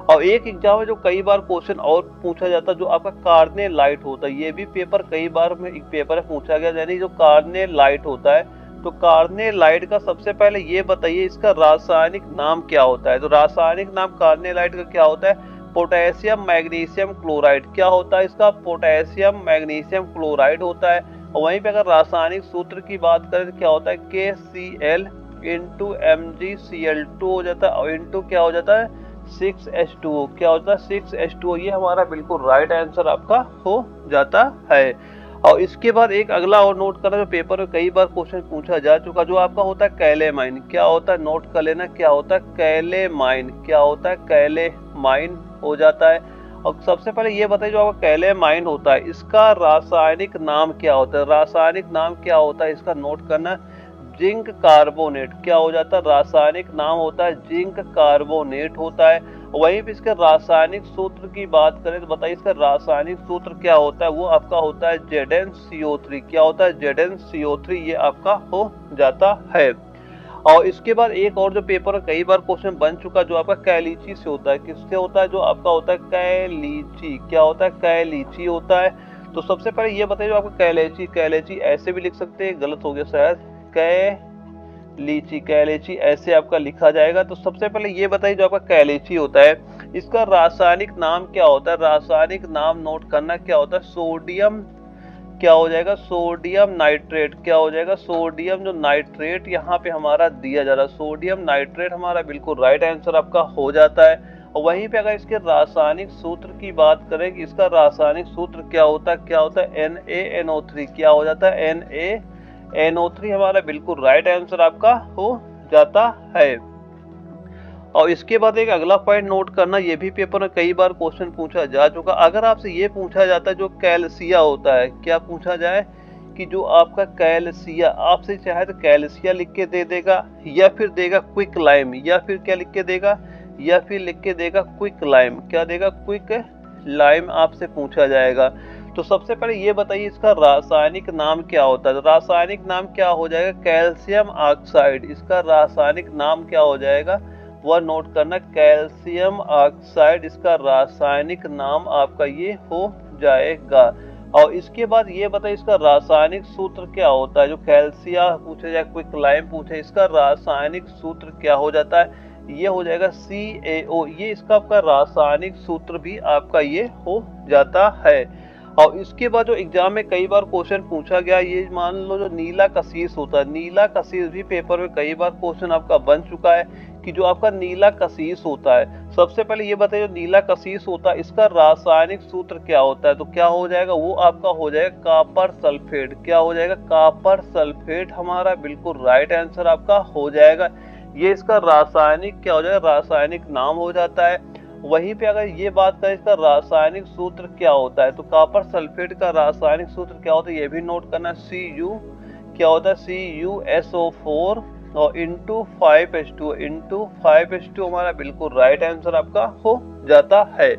और एक एग्जाम में जो कई बार क्वेश्चन और पूछा जाता है जो आपका कार्नेलाइट होता है, ये भी पेपर कई बार में एक पेपर में पूछा गया, यानी जो कार्नेलाइट होता है, तो कार्नेलाइट का सबसे पहले ये बताइए इसका रासायनिक नाम क्या होता है, तो रासायनिक नाम कार्नेलाइट का क्या होता है, पोटेशियम मैग्नीशियम क्लोराइड, क्या होता है इसका, पोटेशियम मैग्नीशियम क्लोराइड होता है। और वहीं पे अगर रासायनिक सूत्र की बात करें तो क्या होता है, KCl इंटू MgCl2 हो जाता है, और इंटू क्या हो जाता है 6H2O, क्या होता है 6H2O, ये हमारा बिल्कुल राइट आंसर आपका हो जाता है। और इसके बाद एक अगला और नोट करना जो पेपर में कई बार क्वेश्चन पूछा जा चुका, जो आपका होता है कैलेमाइन, क्या होता है, नोट कर लेना, क्या होता है कैलेमाइन, क्या होता है कैलेमाइन हो जाता है। और सबसे पहले ये बताइए जो आपका कैलेमाइन होता है इसका रासायनिक नाम क्या होता है, रासायनिक नाम क्या होता है इसका नोट करना, जिंक कार्बोनेट, क्या हो जाता है, रासायनिक नाम होता है जिंक कार्बोनेट होता है। वहीं पे इसके रासायनिक सूत्र की बात करें तो बताइए इसका रासायनिक सूत्र क्या होता है, वो आपका होता है ZnCO3, क्या होता है ZnCO3, ये आपका हो जाता है। और इसके बाद एक और जो पेपर में कई बार क्वेश्चन बन चुका जो आपका कैलीची से होता है, किससे होता है, जो आपका होता है कैलीची, क्या होता है, कैलीची होता है। तो सबसे पहले ये बताइए जो आपका कैलेची, कैलेची ऐसे भी लिख सकते हैं, गलत हो गया शायद, कैलीची, कैलेची ऐसे आपका लिखा जाएगा। तो सबसे पहले ये बताइए जो आपका कैलेची होता है इसका रासायनिक नाम क्या होता है, रासायनिक नाम नोट करना, क्या होता है सोडियम क्या हो जाएगा, सोडियम नाइट्रेट। क्या हो जाएगा, सोडियम जो नाइट्रेट यहाँ पे हमारा दिया जा रहा है, सोडियम नाइट्रेट हमारा बिल्कुल राइट आंसर आपका हो जाता है। और वहीं पे अगर इसके रासायनिक सूत्र की बात करें कि इसका रासायनिक सूत्र क्या होता है, क्या होता है, NaNO3। क्या हो जाता है, NaNO3 हमारा बिल्कुल राइट आंसर आपका हो जाता है। और इसके बाद एक अगला पॉइंट नोट करना, ये भी पेपर में कई बार क्वेश्चन पूछा जा चुका। अगर आपसे ये पूछा जाता है जो कैल्सिया होता है, क्या पूछा जाए कि जो आपका कैल्सिया, आपसे चाहे तो कैल्सिया लिख के दे देगा, या फिर देगा क्विक लाइम, या फिर क्या लिख के देगा, या फिर लिख के देगा क्विक लाइम। क्या देगा, क्विक लाइम आपसे पूछा जाएगा। तो सबसे पहले ये बताइए इसका रासायनिक नाम क्या होता है। रासायनिक नाम क्या हो जाएगा, कैल्शियम ऑक्साइड। इसका रासायनिक नाम क्या हो जाएगा, वह नोट करना, कैल्शियम ऑक्साइड इसका रासायनिक नाम आपका ये हो जाएगा। और इसके बाद ये बताइए इसका रासायनिक सूत्र क्या होता है। जो कैल्शिया पूछे जाए, क्विक लाइम पूछे, इसका रासायनिक सूत्र क्या हो जाता है, ये हो जाएगा CaO। ये इसका आपका रासायनिक सूत्र भी आपका ये हो जाता है। और इसके बाद जो एग्जाम में कई बार क्वेश्चन पूछा गया, ये मान लो जो नीला कशीस होता है, नीला कशीस भी पेपर में कई बार क्वेश्चन आपका बन चुका है कि जो आपका नीला कशीस होता है, सबसे पहले ये बताइए जो नीला कशीस होता है इसका रासायनिक सूत्र क्या होता है। तो क्या हो जाएगा, वो आपका हो जाएगा कॉपर सल्फेट। क्या हो जाएगा, कॉपर सल्फेट हमारा बिल्कुल राइट आंसर आपका हो जाएगा। ये इसका रासायनिक क्या हो जाएगा, रासायनिक नाम हो जाता है। वहीं पे अगर ये बात करें इसका रासायनिक सूत्र क्या होता है, तो कॉपर सल्फेट का रासायनिक सूत्र क्या होता है, ये भी नोट करना, Cu। क्या होता है, CuSO4 और इंटू 5H2 हमारा बिल्कुल राइट आंसर आपका हो जाता है।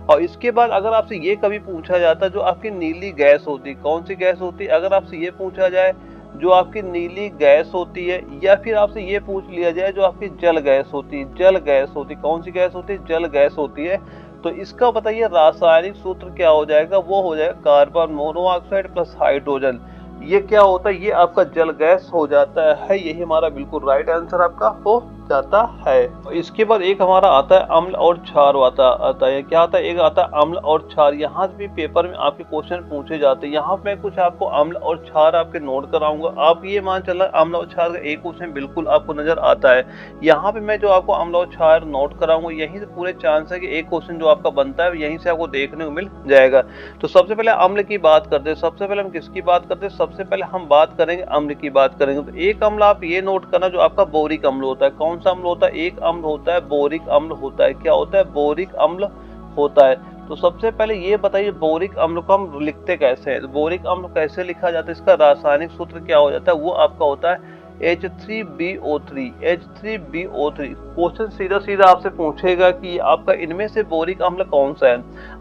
और इसके बाद अगर आपसे ये कभी पूछा जाता जो आपकी नीली गैस होती, कौन सी गैस होती, अगर आपसे ये पूछा जाए जो आपकी नीली गैस होती है, या फिर आपसे ये पूछ लिया जाए जो आपकी जल गैस होती है, जल गैस होती, कौन सी गैस होती है, जल गैस होती है, तो इसका बताइए रासायनिक सूत्र क्या हो जाएगा, वो हो जाएगा कार्बन मोनोऑक्साइड प्लस हाइड्रोजन। ये क्या होता है, ये आपका जल गैस हो जाता है। यही हमारा बिल्कुल राइट आंसर आपका हो जाता है। इसके बाद एक हमारा आता है अम्ल और क्षार आता है। क्या आता है, एक आता है अम्ल और क्षार। यहाँ भी पेपर में आपके क्वेश्चन पूछे जाते हैं। यहाँ पे कुछ आपको अम्ल और क्षार आपके नोट कराऊंगा। आप ये मान चला अम्ल और क्षार का एक क्वेश्चन बिल्कुल आपको नजर आता है। यहाँ पे मैं जो आपको अम्ल और क्षार नोट कराऊंगा, यहीं से पूरे चांस है कि एक क्वेश्चन जो आपका बनता है यहीं से आपको देखने को मिल जाएगा। तो सबसे पहले अम्ल की बात करते हैं। सबसे पहले हम किसकी बात करते हैं, सबसे पहले हम बात करेंगे अम्ल की बात करेंगे। तो एक अम्ल आप ये नोट करना जो आपका बोरिक अम्ल होता है। कौन सा अम्ल होता है, एक अम्ल होता है बोरिक अम्ल होता है। क्या होता है, बोरिक अम्ल होता है। तो सबसे पहले ये बताइए बोरिक अम्ल को हम लिखते कैसे हैं। तो बोरिक अम्ल कैसे लिखा जाता है, इसका रासायनिक सूत्र क्या हो जाता है, वो आपका होता है H3BO3। H3BO3 क्वेश्चन सीधा सीधा आपसे पूछेगा कि आपका इनमें से बोरिक अम्ल कौन सा है,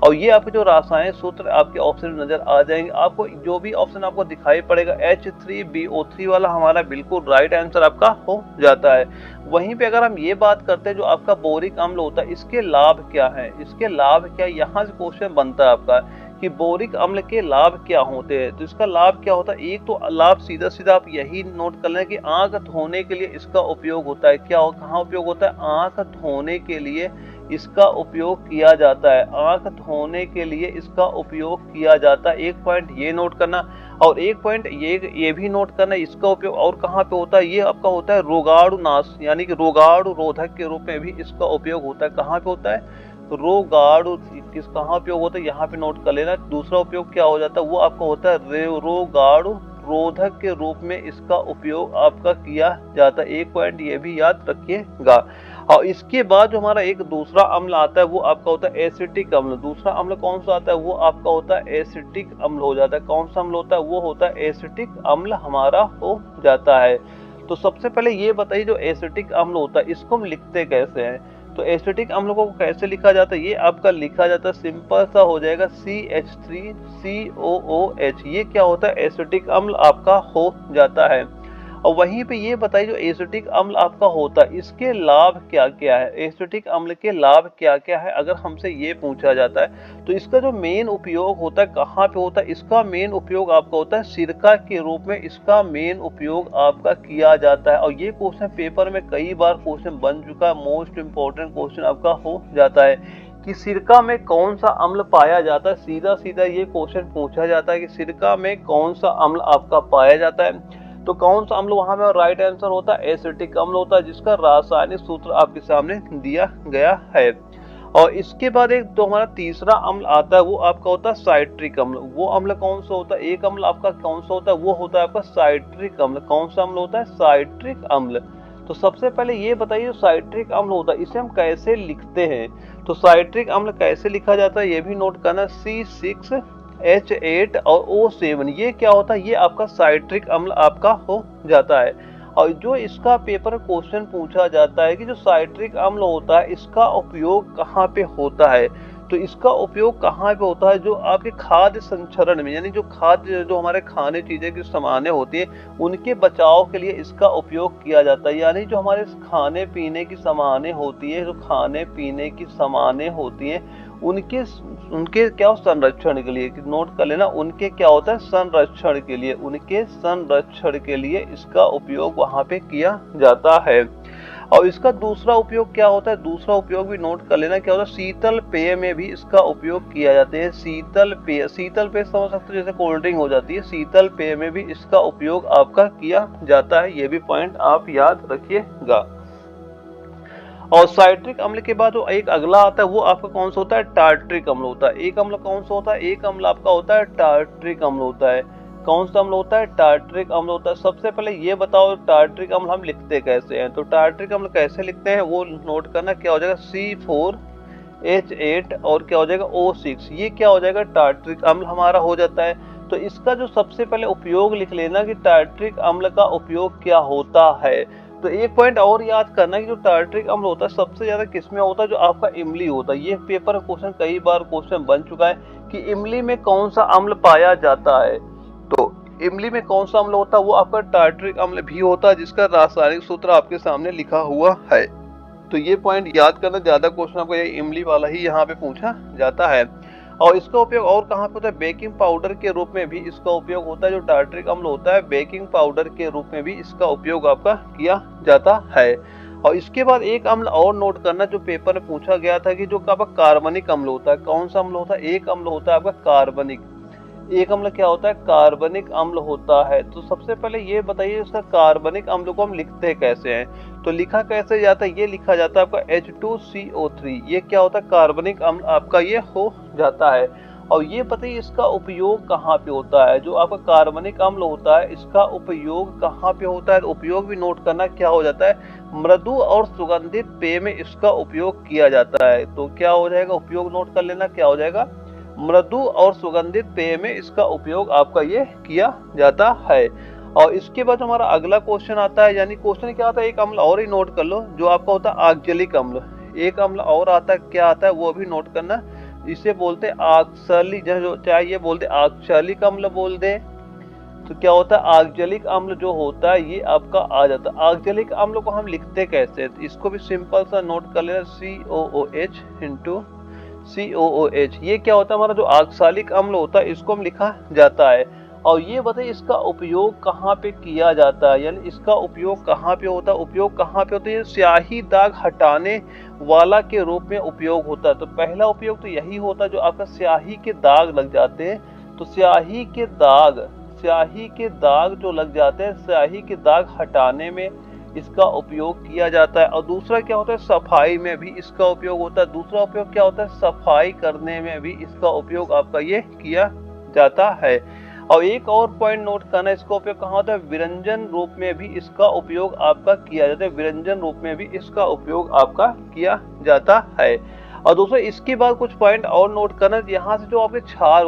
और ये आपके जो रासायनिक सूत्र आपके ऑप्शन में नजर आ जाएंगे। आपको जो भी ऑप्शन आपको दिखाई पड़ेगा H3BO3 वाला हमारा बिल्कुल राइट आंसर आपका हो जाता है। वहीं पे अगर हम ये बात करते हैं जो आपका बोरिक अम्ल होता है, इसके लाभ क्या है, इसके लाभ क्या, यहाँ से क्वेश्चन बनता है आपका कि बोरिक अम्ल के लाभ क्या होते हैं। तो इसका लाभ क्या होता है, एक तो लाभ सीधा सीधा आप यही नोट कर लें कि आंख धोने के लिए इसका उपयोग होता है। क्या, कहाँ उपयोग होता है, आंख धोने के लिए इसका उपयोग किया जाता है। आंख धोने के लिए इसका उपयोग किया जाता है। एक पॉइंट ये नोट करना, और एक पॉइंट ये भी नोट करना, इसका उपयोग और कहाँ पे होता है, ये आपका होता है रोगाणुनाश यानी कि रोगाणु रोधक के रूप में भी इसका उपयोग होता है। कहाँ पे होता है, तो रोगाणु किस कहाँ उपयोग होता है, यहाँ पे नोट कर लेना। दूसरा उपयोग क्या हो जाता है, वो आपका होता है रोगाणु रोधक के रूप में इसका उपयोग आपका किया जाता है। एक पॉइंट ये भी याद रखिएगा। और इसके बाद जो हमारा एक दूसरा अम्ल आता है वो आपका होता है एसिटिक अम्ल। दूसरा अम्ल कौन सा आता है, वो आपका होता है एसिटिक अम्ल हो जाता है। कौन सा अम्ल होता है, वो होता है एसिटिक अम्ल हमारा हो जाता है। तो सबसे पहले ये बताइए जो एसिटिक अम्ल होता है इसको हम लिखते कैसे हैं। तो एसिटिक अम्ल को कैसे लिखा जाता है, ये आपका लिखा जाता है सिंपल सा हो जाएगा CH3COOH। ये क्या होता है, एसिटिक अम्ल आपका हो जाता है। और वहीं पे ये बताइए जो एसिटिक अम्ल आपका होता है इसके लाभ क्या क्या है, एसिटिक अम्ल के लाभ क्या क्या है अगर हमसे ये पूछा जाता है। तो इसका जो मेन उपयोग होता है कहाँ पे होता है, इसका मेन उपयोग आपका होता है सिरका के रूप में इसका मेन उपयोग आपका किया जाता है। और ये क्वेश्चन पेपर में कई बार क्वेश्चन बन चुका है, मोस्ट इंपोर्टेंट क्वेश्चन आपका हो जाता है। कि सिरका में कौन सा अम्ल पाया जाता है। सीधा सीधा ये क्वेश्चन पूछा जाता है कि सिरका में कौन सा अम्ल आपका पाया जाता है। तो कौन सा अम्ल वहां में राइट आंसर होता है एसिटिक अम्ल होता है, जिसका रासायनिक सूत्र आपके सामने दिया गया है। और इसके बाद एक तो हमारा तीसरा अम्ल आता है, वो आपका होता है साइट्रिक अम्ल। वो अम्ल कौन सा होता है, एक अम्ल आपका कौन सा होता है, वो होता है आपका साइट्रिक अम्ल। कौन सा अम्ल होता है, साइट्रिक अम्ल। तो सबसे पहले ये बताइए साइट्रिक अम्ल होता है इसे हम कैसे लिखते हैं। तो साइट्रिक अम्ल कैसे लिखा जाता है ये भी नोट करना, C6H8 और O7, ये क्या होता है, ये आपका साइट्रिक अम्ल आपका हो जाता है। और जो इसका पेपर क्वेश्चन पूछा जाता है कि जो साइट्रिक अम्ल होता है इसका उपयोग कहाँ पे होता है। तो इसका उपयोग कहाँ पे होता है, जो आपके खाद्य संचरण में, यानी जो खाद्य जो हमारे खाने चीजें की सामानें होती है उनके बचाव के लिए इसका उपयोग किया जाता है। यानी जो हमारे खाने पीने की सामानें होती है, जो खाने पीने की सामानें होती हैं उनके उनके क्या संरक्षण के लिए, नोट कर लेना, उनके क्या होता है संरक्षण के लिए, उनके संरक्षण के लिए इसका उपयोग वहां पे किया जाता है। और इसका दूसरा उपयोग क्या होता है, दूसरा उपयोग भी नोट कर लेना क्या होता है, शीतल पेय में भी इसका उपयोग किया जाता है। शीतल पेय, शीतल पेय समझ सकते हो जैसे कोल्ड ड्रिंक हो जाती है, शीतल पेय में भी इसका उपयोग आपका किया जाता है। ये भी पॉइंट आप याद रखिएगा। और साइट्रिक अम्ल के बाद जो एक अगला आता है वो आपका कौन सा होता है, टार्ट्रिक अम्ल होता है। एक अम्ल कौन सा होता है, एक अम्ल आपका होता है टार्ट्रिक अम्ल होता है। कौन सा अम्ल होता है, टार्ट्रिक अम्ल होता है। सबसे पहले ये बताओ टार्ट्रिक अम्ल हम लिखते कैसे हैं। तो टार्ट्रिक अम्ल कैसे लिखते हैं वो नोट करना, क्या हो जाएगा C4H8 और क्या हो जाएगा O6, ये क्या हो जाएगा टार्ट्रिक अम्ल हमारा हो जाता है। तो इसका जो सबसे पहले उपयोग लिख लेना कि टार्ट्रिक अम्ल का उपयोग क्या होता है। तो एक पॉइंट और याद करना कि जो टार्ट्रिक अम्ल होता है सबसे ज्यादा किसमें होता है, जो आपका इमली होता है। ये पेपर क्वेश्चन कई बार क्वेश्चन बन चुका है कि इमली में कौन सा अम्ल पाया जाता है। तो इमली में कौन सा अम्ल होता है, वो आपका टार्ट्रिक अम्ल भी होता है, जिसका रासायनिक सूत्र आपके सामने लिखा हुआ है। तो ये पॉइंट याद करना, ज्यादा क्वेश्चन आपको ये इमली वाला ही यहाँ पे पूछा जाता है। और इसका उपयोग और कहाँ पे होता है, बेकिंग पाउडर के रूप में भी इसका उपयोग होता है। जो टार्ट्रिक अम्ल होता है बेकिंग पाउडर के रूप में भी इसका उपयोग आपका किया जाता है। और इसके बाद एक अम्ल और नोट करना जो पेपर में पूछा गया था कि जो आपका कार्बनिक अम्ल होता है। कौन सा अम्ल होता है, एक अम्ल होता है आपका कार्बनिक। एक अम्ल क्या होता है, कार्बनिक अम्ल होता है। तो सबसे पहले ये बताइए इसका कार्बनिक अम्ल को हम लिखते कैसे हैं। तो लिखा कैसे जाता है, ये लिखा जाता है आपका H2CO3, ये क्या होता है कार्बनिक अम्ल आपका ये हो जाता है। और ये बताइए इसका उपयोग कहाँ पे होता है, जो आपका कार्बनिक अम्ल होता है इसका उपयोग कहाँ पे होता है। उपयोग भी नोट करना क्या हो जाता है, मृदु और सुगंधित पेय में इसका उपयोग किया जाता है। तो क्या हो जाएगा, उपयोग नोट कर लेना क्या हो जाएगा, मृदु और सुगंधित पेय में इसका उपयोग आपका ये किया जाता है। और इसके बाद हमारा अगला क्वेश्चन आता है, यानी क्वेश्चन क्या आता है, एक अम्ल और ही नोट कर लो जो आपका होता है आक्जेलिक अम्ल। एक अम्ल और आता है, क्या आता है वो भी नोट करना, इसे बोलते हैं आक्सली, जो चाहे ये बोलते आक्सलिक अम्ल बोल दे। तो क्या होता है आक्जेलिक अम्ल जो होता है ये आपका आ जाता है। आक्जेलिक अम्ल को हम लिखते कैसे, तो इसको भी सिंपल सा नोट कर लेना, COOH इंटू COOH। ये क्या होता है हमारा जो आक्सालिक अम्ल होता है इसको हम लिखा जाता है। और ये बताइए इसका उपयोग कहाँ पे किया जाता है, यानी इसका उपयोग कहाँ पे होता है, उपयोग कहाँ पे होता है, स्याही दाग हटाने वाला के रूप में उपयोग होता है। तो पहला उपयोग तो यही होता है जो आपका स्याही के दाग लग जाते हैं, तो स्याही के दाग जो लग जाते हैं, स्याही के दाग हटाने में इसका उपयोग किया जाता है। और दूसरा क्या होता है, सफाई में भी इसका उपयोग होता है। दूसरा उपयोग क्या होता है, सफाई करने में भी इसका उपयोग आपका ये किया जाता है। और एक और पॉइंट नोट करना, इसका उपयोग कहाँ होता है, विरंजन रूप में भी इसका उपयोग आपका किया जाता है। विरंजन रूप में भी इसका उपयोग आपका किया जाता है। और दोस्तों इसके बाद कुछ पॉइंट और नोट करना, यहाँ से जो आपके क्षार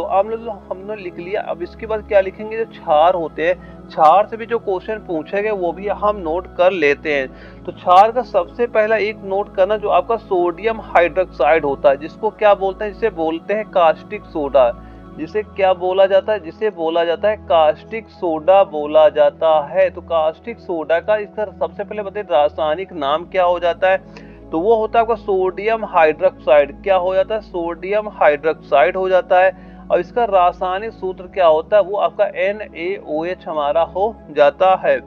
हमने लिख लिया, अब इसके बाद क्या लिखेंगे, जो क्षार होते हैं क्षार से भी जो क्वेश्चन पूछे गए वो भी हम नोट कर लेते हैं। तो क्षार का सबसे पहला एक नोट करना जो आपका सोडियम हाइड्रोक्साइड होता है, जिसको क्या बोलते हैं, जिसे बोलते हैं कास्टिक सोडा। जिसे क्या बोला जाता है, जिसे बोला जाता है कास्टिक सोडा बोला जाता है। तो कास्टिक सोडा का इसका सबसे पहले बताइए रासायनिक नाम क्या हो जाता है, तो वो होता है आपका सोडियम हाइड्रोक्साइड। क्या हो जाता है, सोडियम हाइड्रोक्साइड हो जाता है। और इसका रासायनिक सूत्र क्या होता है, वो आपका NaOH हमारा हो जाता है।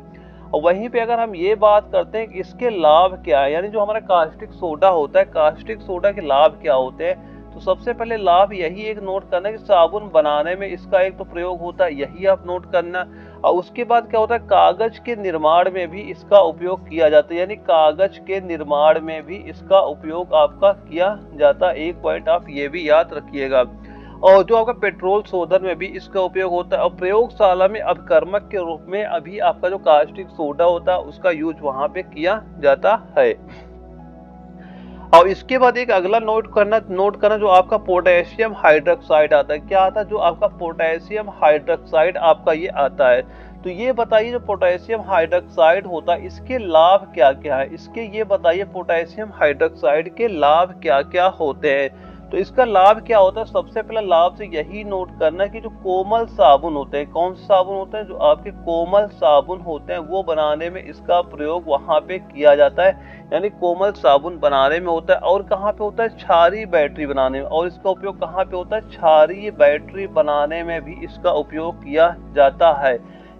और वहीं पे अगर हम ये बात करते हैं कि इसके लाभ क्या है, यानी जो हमारा कास्टिक सोडा होता है, कास्टिक सोडा के लाभ क्या होते हैं, तो सबसे पहले लाभ यही एक नोट करना है कि साबुन बनाने में इसका एक तो प्रयोग होता है, यही आप नोट करना। और उसके बाद क्या होता है, कागज के निर्माण में भी इसका उपयोग किया जाता है, यानी कागज के निर्माण में भी इसका उपयोग आपका किया जाता है। एक पॉइंट आप ये भी याद रखिएगा। और जो आपका पेट्रोल शोधन में भी इसका उपयोग होता है, और प्रयोगशाला में अपकर्मक के रूप में अभी आपका जो कास्टिक सोडा होता है उसका यूज वहां पे किया जाता है। और इसके बाद एक अगला नोट करना जो आपका पोटेशियम हाइड्रोक्साइड आता है। क्या आता है, जो आपका पोटेशियम हाइड्रोक्साइड आपका ये आता है। तो ये बताइए जो पोटेशियम हाइड्रोक्साइड होता है इसके लाभ क्या क्या है, इसके ये बताइए पोटेशियम हाइड्रोक्साइड के लाभ क्या क्या होते हैं। तो इसका लाभ क्या होता है, सबसे पहला लाभ से यही नोट करना है कि जो कोमल साबुन होते हैं, कौन से साबुन होते हैं, जो आपके कोमल साबुन होते हैं वो बनाने में इसका प्रयोग वहां पे किया जाता है, यानी कोमल साबुन बनाने में होता है। और कहाँ पे होता है, क्षारीय बैटरी बनाने में। और इसका उपयोग कहाँ पे होता है, क्षारीय बैटरी बनाने में भी इसका उपयोग किया जाता है,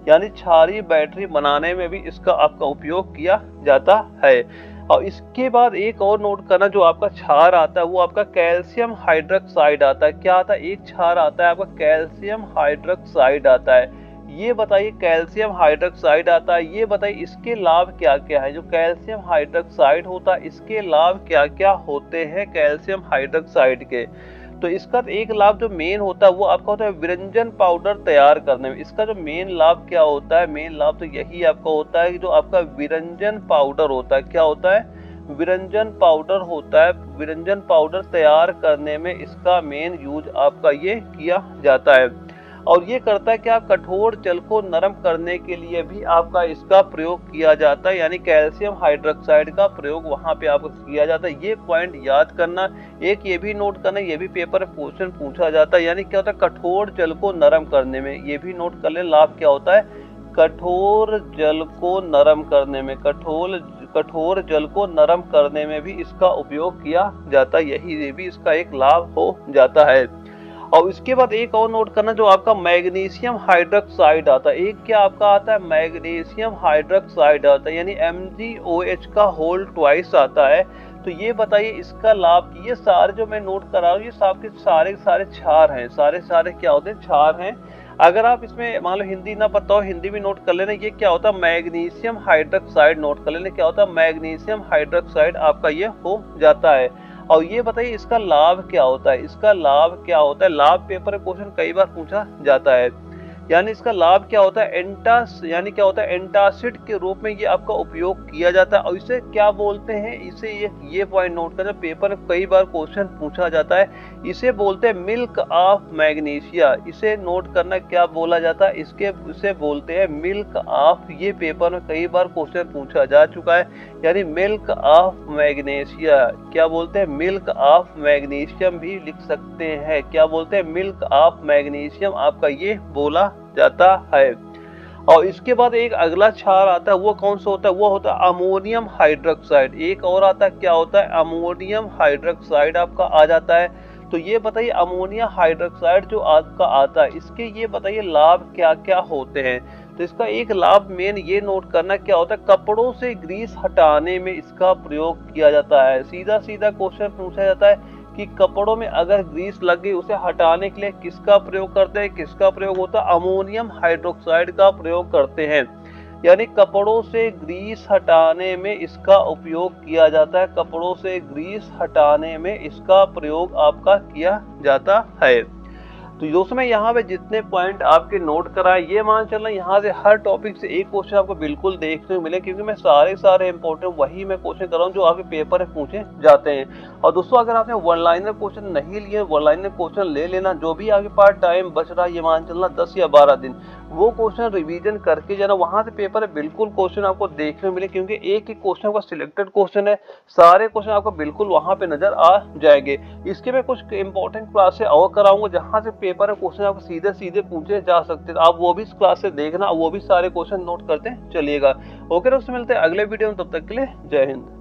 यानी क्षारीय बैटरी बनाने में भी इसका आपका उपयोग किया जाता है। और इसके बाद एक और नोट करना, जो आपका क्षार आता है वो आपका कैल्शियम हाइड्रोक्साइड आता है। क्या आता है, एक क्षार आता है आपका कैल्शियम हाइड्रोक्साइड आता है। ये बताइए कैल्शियम हाइड्रोक्साइड आता है, ये बताइए इसके लाभ क्या क्या है। जो कैल्शियम हाइड्रोक्साइड होता है इसके लाभ क्या क्या होते हैं कैल्शियम हाइड्रोक्साइड के। तो इसका एक लाभ जो मेन होता है वो आपका होता है व्यंजन पाउडर तैयार करने में। इसका जो मेन लाभ क्या होता है, मेन लाभ तो यही आपका होता है कि जो आपका विरंजन पाउडर होता है, क्या होता है, विरंजन पाउडर होता है। विरंजन पाउडर तैयार करने में इसका मेन यूज आपका ये किया जाता है। और ये करता है कि आप कठोर जल को नरम करने के लिए भी आपका इसका प्रयोग किया जाता है, यानी कैल्शियम हाइड्रोक्साइड का प्रयोग वहां पे आपको किया जाता है। ये पॉइंट याद करना। एक ये भी नोट करना, ये भी पेपर में क्वेश्चन पूछा जाता है, यानी क्या होता है कठोर जल को नरम करने में। ये भी नोट कर ले, लाभ क्या होता है, कठोर जल को नरम करने में, कठोर जल को नरम करने में भी इसका उपयोग किया जाता है। ये भी इसका एक लाभ हो जाता है। और इसके बाद एक और नोट करना, जो आपका मैग्नीशियम हाइड्रोक्साइड आता है। एक क्या आपका आता है, मैग्नीशियम हाइड्रोक्साइड आता है, यानी MgOH का होल ट्वाइस आता है। तो ये बताइए इसका लाभ। ये सारे जो मैं नोट करा रहा हूँ ये सारे क्षार हैं, सारे क्या होते हैं, क्षार हैं। अगर आप इसमें मान लो हिंदी ना पता हो, हिंदी भी नोट कर लेना। ये क्या होता है, मैग्नीशियम हाइड्रोक्साइड नोट कर लेना। क्या होता है, मैग्नीशियम हाइड्रोक्साइड आपका ये हो जाता है। और ये बताइए इसका लाभ क्या होता है, इसका लाभ क्या होता है। लाभ पेपर में क्वेश्चन कई बार पूछा जाता है, यानी इसका लाभ क्या होता है, यानी क्या होता है, एंटासिड के रूप में ये आपका उपयोग किया जाता है। और इसे क्या बोलते हैं, इसे ये पॉइंट नोट करना, पेपर में कई बार क्वेश्चन पूछा जाता है। इसे बोलते हैं मिल्क ऑफ मैग्नीशिया। इसे नोट करना, क्या बोला जाता है, इसे बोलते हैं मिल्क ऑफ। ये पेपर में कई बार क्वेश्चन पूछा जा चुका है, यानी मिल्क ऑफ मैग्नीशिया। क्या बोलते हैं, मिल्क ऑफ मैग्नीशियम भी लिख सकते हैं। क्या बोलते हैं, मिल्क ऑफ मैग्नीशियम आपका ये बोला जाता है। और इसके बाद एक अगला क्षार आता है, वो कौन सा होता है, वो होता है अमोनियम हाइड्रोक्साइड। एक और आता है, क्या होता है, अमोनियम हाइड्रोक्साइड आपका आ जाता है। तो ये बताइए अमोनिया हाइड्रोक्साइड जो आपका आता है इसके ये बताइए लाभ क्या क्या होते हैं। तो इसका एक लाभ मेन ये नोट करना, क्या होता है, कपड़ों से ग्रीस हटाने में इसका प्रयोग किया जाता है। सीधा क्वेश्चन पूछा जाता है कि कपड़ों में अगर ग्रीस लग गई उसे हटाने के लिए किसका प्रयोग करते हैं, किसका प्रयोग होता है, अमोनियम हाइड्रोक्साइड का प्रयोग करते हैं। यानी कपड़ों से ग्रीस हटाने में इसका उपयोग किया जाता है, कपड़ों से ग्रीस हटाने में इसका प्रयोग आपका किया जाता है। तो दोस्तों मैं यहाँ पे जितने पॉइंट आपके नोट कराए, ये मान चलना यहाँ से हर टॉपिक से एक क्वेश्चन आपको बिल्कुल देखने को मिले, क्योंकि मैं सारे इंपॉर्टेंट वही मैं क्वेश्चन कर रहा हूँ जो आपके पेपर में पूछे जाते हैं। और दोस्तों अगर आपने वन लाइनर क्वेश्चन नहीं लिए, वन लाइनर क्वेश्चन ले लेना। जो भी आपके पास टाइम बच रहा है, ये मान चलना 10 या 12 दिन, वो क्वेश्चन रिवीजन करके जाना। वहां से पेपर में बिल्कुल क्वेश्चन आपको देखने मिले, क्योंकि एक क्वेश्चन का सिलेक्टेड क्वेश्चन है, सारे क्वेश्चन आपको बिल्कुल वहां पे नजर आ जाएंगे। इसके मैं कुछ इंपॉर्टेंट क्लासेस और कराऊंगा जहां से पेपर में क्वेश्चन आपको सीधे पूछे जा सकते हैं। आप वो भी क्लास से देखना, वो भी सारे क्वेश्चन नोट करते चलिएगा। ओके दोस्तों, मिलते हैं अगले वीडियो में, तब तक के लिए जय हिंद।